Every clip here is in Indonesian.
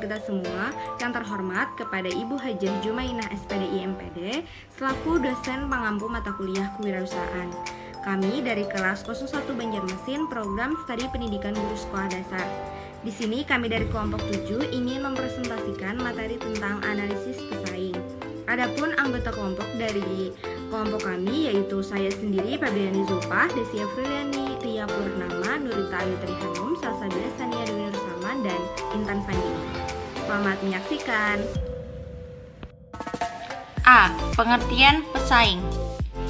kita semua, yang terhormat kepada Ibu Hajah Jumainah SPDI MPD selaku dosen pengampu mata kuliah kewirausahaan. Kami dari kelas 01 Banjarmasin program studi pendidikan guru sekolah dasar. Di sini kami dari kelompok 7 ingin mempresentasikan materi tentang analisis pesaing. Adapun anggota kelompok dari kelompok kami yaitu saya sendiri Febriani Zulfah, Desi Afriliani, Ria Purnama, Nurita Ayu Trihanum, Salsabila Sania Dewi Nursama, dan Intan Fandini. Selamat menyaksikan. A. Pengertian pesaing.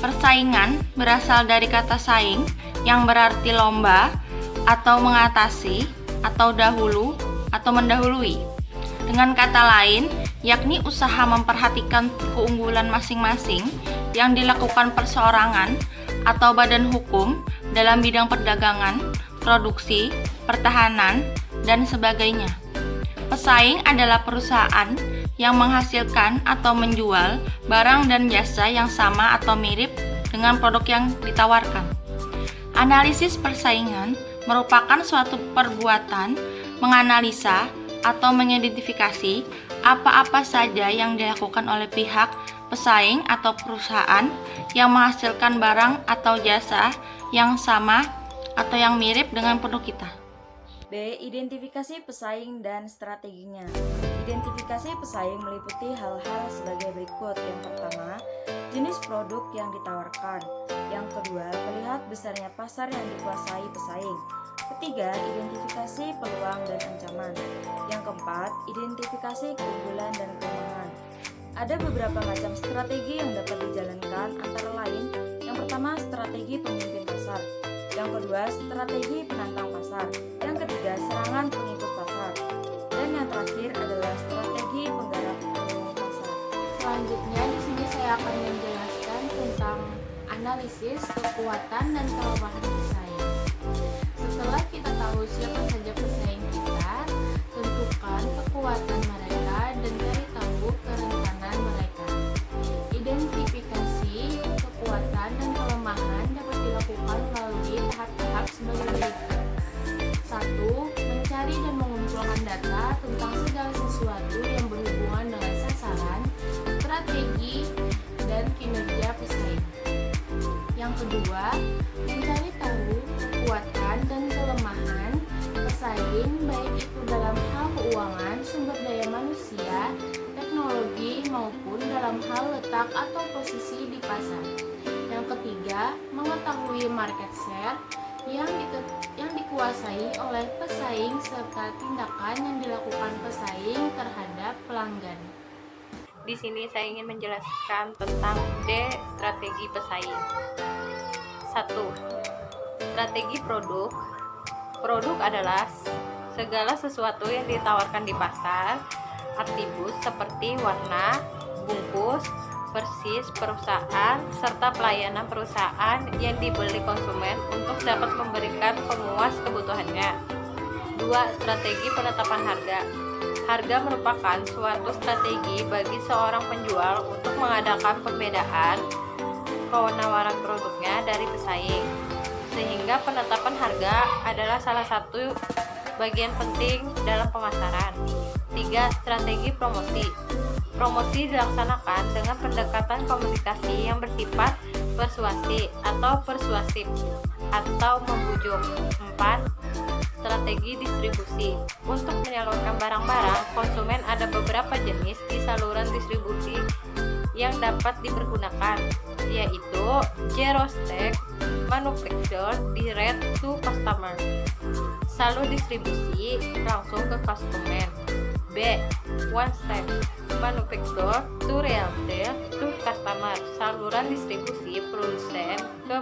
Persaingan berasal dari kata saing yang berarti lomba atau mengatasi atau dahulu atau mendahului. Dengan kata lain, yakni usaha memperhatikan keunggulan masing-masing yang dilakukan perseorangan atau badan hukum dalam bidang perdagangan, produksi, pertahanan, dan sebagainya. Pesaing adalah perusahaan yang menghasilkan atau menjual barang dan jasa yang sama atau mirip dengan produk yang ditawarkan. Analisis persaingan merupakan suatu perbuatan menganalisa atau mengidentifikasi apa-apa saja yang dilakukan oleh pihak pesaing atau perusahaan yang menghasilkan barang atau jasa yang sama atau yang mirip dengan produk kita. B. Identifikasi pesaing dan strateginya. Identifikasi pesaing meliputi hal-hal sebagai berikut. Yang pertama, jenis produk yang ditawarkan. Yang kedua, melihat besarnya pasar yang dikuasai pesaing. Ketiga, identifikasi peluang dan ancaman. Yang keempat, identifikasi keunggulan dan kelemahan. Ada beberapa macam strategi yang dapat dijalankan, antara lain, yang pertama, strategi pemimpin pasar. Yang kedua, strategi penantang pasar. Yang ketiga, serangan pengikut pasar. Dan yang terakhir adalah strategi penggarap peluang pasar. Selanjutnya di sini saya akan menjelaskan tentang analisis kekuatan dan kelemahan pesaing. Setelah kita tahu siapa saja pesaing kita, tentukan kekuatan mereka dan cari tahu kerentanan mereka. Identifikasi kekuatan dan kelemahan dapat dilakukan melalui tahap-tahap sebagai berikut. 1. Mencari dan mengumpulkan data tentang segala sesuatu yang berhubungan dengan sasaran, strategi, dan kinerja pesaing. Yang kedua, mencari tahu kekuatan dan kelemahan pesaing baik itu dalam hal keuangan, sumber daya manusia, teknologi, maupun dalam hal letak atau posisi di pasar. Yang ketiga, mengetahui market share yang dikuasai oleh pesaing serta tindakan yang dilakukan pesaing terhadap pelanggan. Di sini saya ingin menjelaskan tentang D. Strategi pesaing. 1. Strategi produk. Produk adalah segala sesuatu yang ditawarkan di pasar, atribut seperti warna, bungkus, persis perusahaan, serta pelayanan perusahaan yang dibeli konsumen untuk dapat memberikan pemuas kebutuhannya. 2. Strategi penetapan harga. Harga merupakan suatu strategi bagi seorang penjual untuk mengadakan pembedaan penawaran produknya dari pesaing, sehingga penetapan harga adalah salah satu bagian penting dalam pemasaran. 3. Strategi promosi. Promosi dilaksanakan dengan pendekatan komunikasi yang bersifat persuasi atau persuasif atau membujuk. 4. Strategi distribusi. Untuk menyalurkan barang-barang konsumen ada beberapa jenis di saluran distribusi yang dapat dipergunakan, yaitu zero step, manufacture, direct to customer. Salur distribusi langsung ke konsumen. B. One step, manufacture to retail to customer. Saluran distribusi produsen ke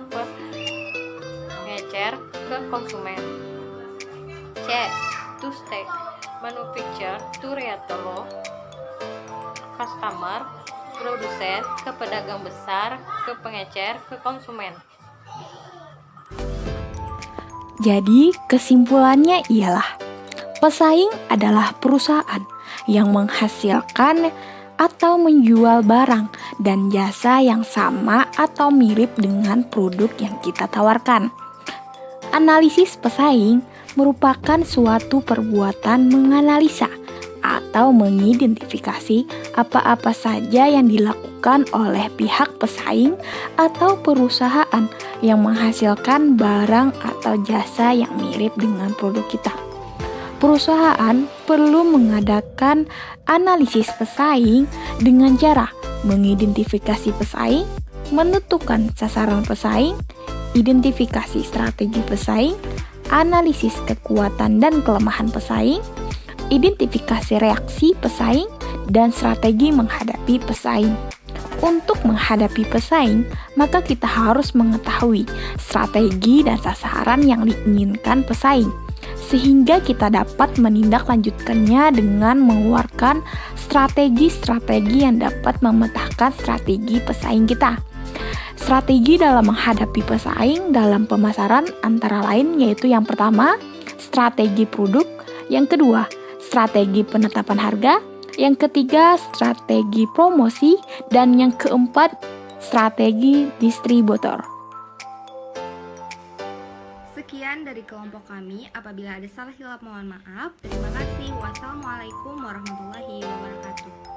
pengecer ke konsumen. C. Two step, manufacture to retail customer. Produsen ke pedagang besar ke pengecer ke konsumen. Jadi kesimpulannya ialah pesaing adalah perusahaan yang menghasilkan atau menjual barang dan jasa yang sama atau mirip dengan produk yang kita tawarkan. Analisis pesaing merupakan suatu perbuatan menganalisa atau mengidentifikasi apa-apa saja yang dilakukan oleh pihak pesaing atau perusahaan yang menghasilkan barang atau jasa yang mirip dengan produk kita. Perusahaan perlu mengadakan analisis pesaing dengan cara mengidentifikasi pesaing, menentukan sasaran pesaing, identifikasi strategi pesaing, analisis kekuatan dan kelemahan pesaing, identifikasi reaksi pesaing, dan strategi menghadapi pesaing. Untuk menghadapi pesaing, maka kita harus mengetahui strategi dan sasaran yang diinginkan pesaing, sehingga kita dapat menindaklanjutkannya dengan mengeluarkan strategi-strategi yang dapat memecahkan strategi pesaing kita. Strategi dalam menghadapi pesaing dalam pemasaran antara lain yaitu yang pertama, strategi produk, yang kedua, strategi penetapan harga, yang ketiga, strategi promosi, dan yang keempat, strategi distributor. Sekian dari kelompok kami. Apabila ada salah hilap mohon maaf. Terima kasih. Wassalamualaikum warahmatullahi wabarakatuh.